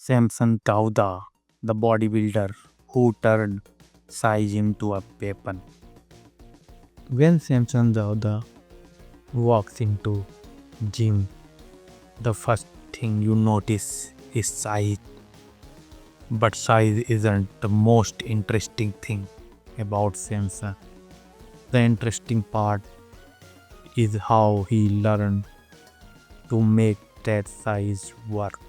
Samson Dauda, the bodybuilder who turned size into a weapon. When Samson Dauda walks into gym, the first thing you notice is size. But size isn't the most interesting thing about Samson. The interesting part is how he learned to make that size work.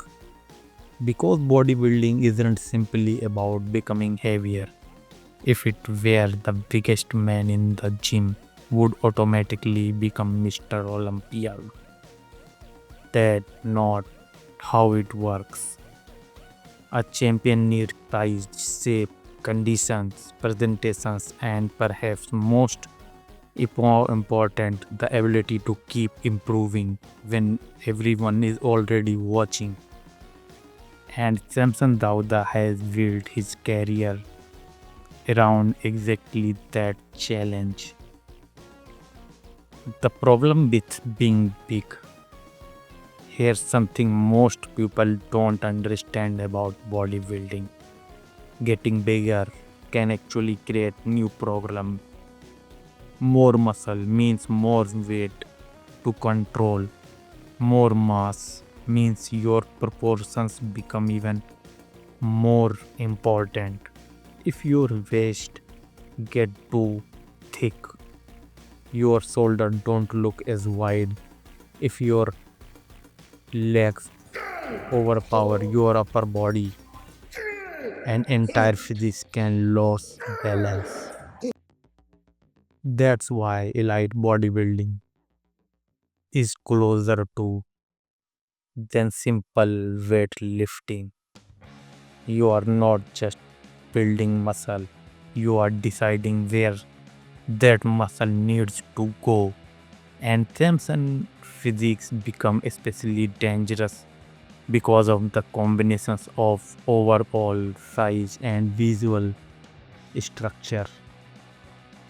Because bodybuilding isn't simply about becoming heavier. If it were, the biggest man in the gym would automatically become Mr. Olympia. That's not how it works. A champion needs size, shape, conditions, presentations, and perhaps most important, the ability to keep improving when everyone is already watching. And Samson Dauda has built his career around exactly that challenge. The problem with being big. Here's something most people don't understand about bodybuilding. Getting bigger can actually create new problem. More muscle means more weight to control. More mass means your proportions become even more important. If your waist get too thick, your shoulder don't look as wide. If your legs overpower your upper body, an entire physique can lose balance. That's why elite bodybuilding is closer to than simple weightlifting. You are not just building muscle, you are deciding where that muscle needs to go. And Samson physiques become especially dangerous because of the combinations of overall size and visual structure.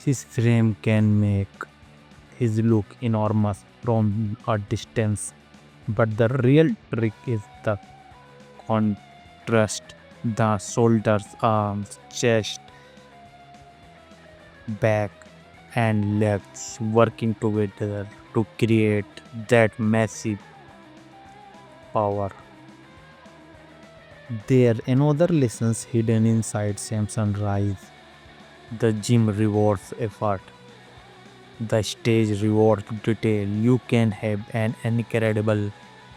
His frame can make his look enormous from a distance, but the real trick is the contrast. The shoulders, arms, chest, back, and legs working together to create that massive power. There are another lessons hidden inside Samson Rise. The gym rewards effort. The stage rewards detail. You can have an incredible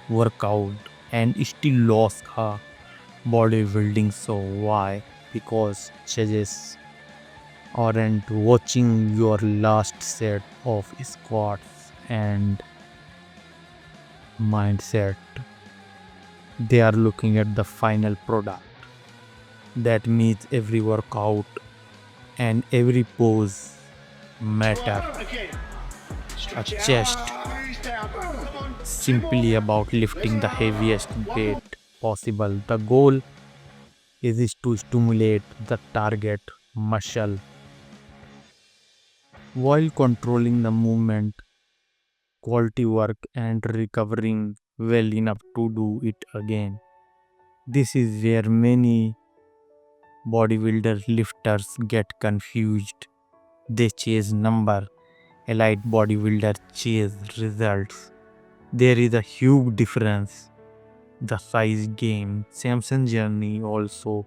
workout and still lose a bodybuilding. So why? Because judges aren't watching your last set of squats and mindset. They are looking at the final product. That means every workout and every pose matter. A chest simply about lifting the heaviest weight possible. The goal is to stimulate the target muscle while controlling the movement, quality work, and recovering well enough to do it again. This is where many bodybuilder lifters get confused. They chase number, elite bodybuilder chase results. There is a huge difference. The size game, Samson journey also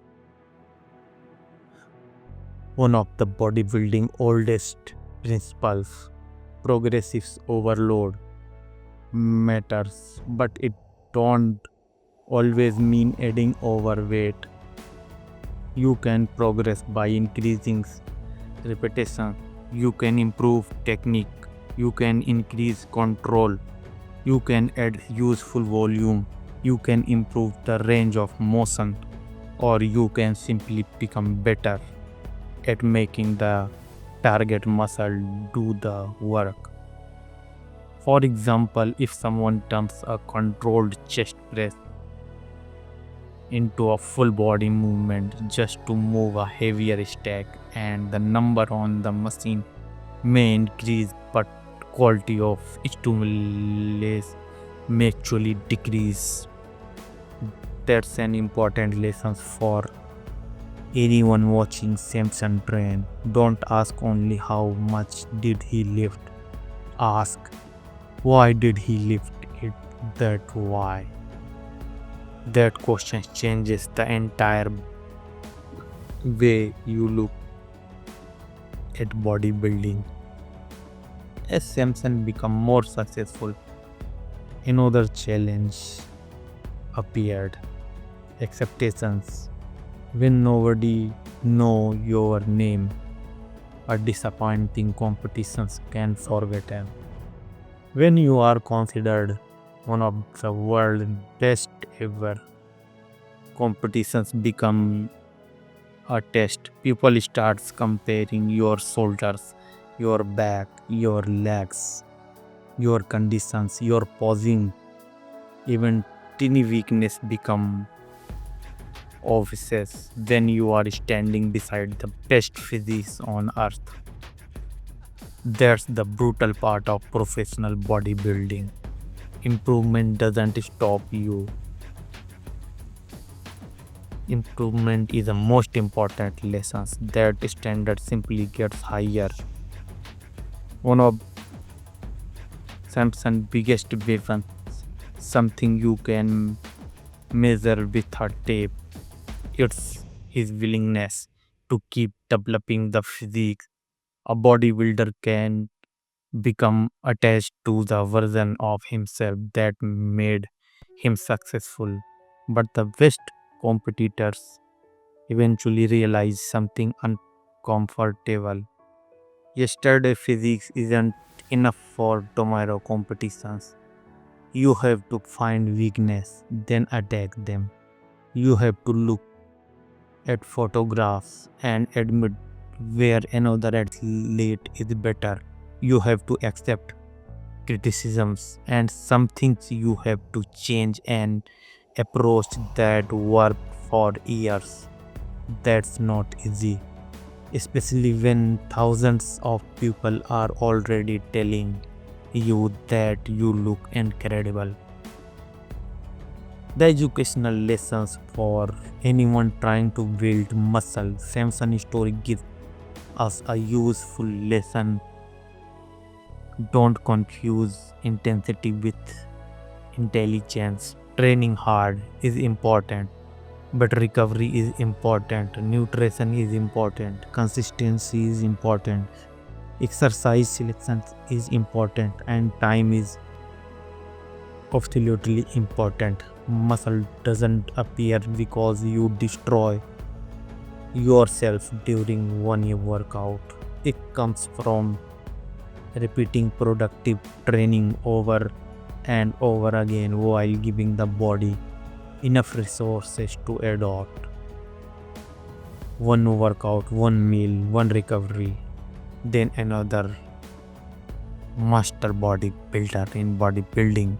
one of the bodybuilding oldest principles. Progressive overload matters, but it don't always mean adding overweight. You can progress by increasing repetition. You can improve technique. You can increase control. You can add useful volume. You can improve the range of motion, or you can simply become better at making the target muscle do the work. For example, if someone turns a controlled chest press into a full body movement just to move a heavier stack, and the number on the machine may increase, but quality of stimulus may actually decrease. That's an important lesson for anyone watching Samson train. Don't ask only how much did he lift. Ask why did he lift it that why. That question changes the entire way you look at bodybuilding. As Samson became more successful, another challenge appeared. Expectations. When nobody know your name, a disappointing competitions can forgotten. When you are considered one of the world's best ever, competitions become a test. People starts comparing your shoulders, your back, your legs, your conditions, your posing. Even teeny weakness become obvious when you are standing beside the best physiques on earth. That's the brutal part of professional bodybuilding. Improvement doesn't stop you. Improvement is the most important lesson. That standard simply gets higher. One of Samson's biggest weapons, something you can measure with a tape. It's his willingness to keep developing the physique. A bodybuilder can become attached to the version of himself that made him successful. But the best competitors eventually realize something uncomfortable. Yesterday physics isn't enough for tomorrow competitions. You have to find weakness, then attack them. You have to look at photographs and admit where another athlete is better. You have to accept criticisms and some things you have to change and approach that worked for years. That's not easy, especially when thousands of people are already telling you that you look incredible. The educational lessons for anyone trying to build muscle. Samson's story gives us a useful lesson. Don't confuse intensity with intelligence. Training hard is important, but recovery is important. Nutrition is important. Consistency is important. Exercise selection is important, and time is absolutely important. Muscle doesn't appear because you destroy yourself during one year workout. It comes from repeating productive training over and over again while giving the body enough resources to adopt. One workout, one meal, one recovery, then another. Master bodybuilder in bodybuilding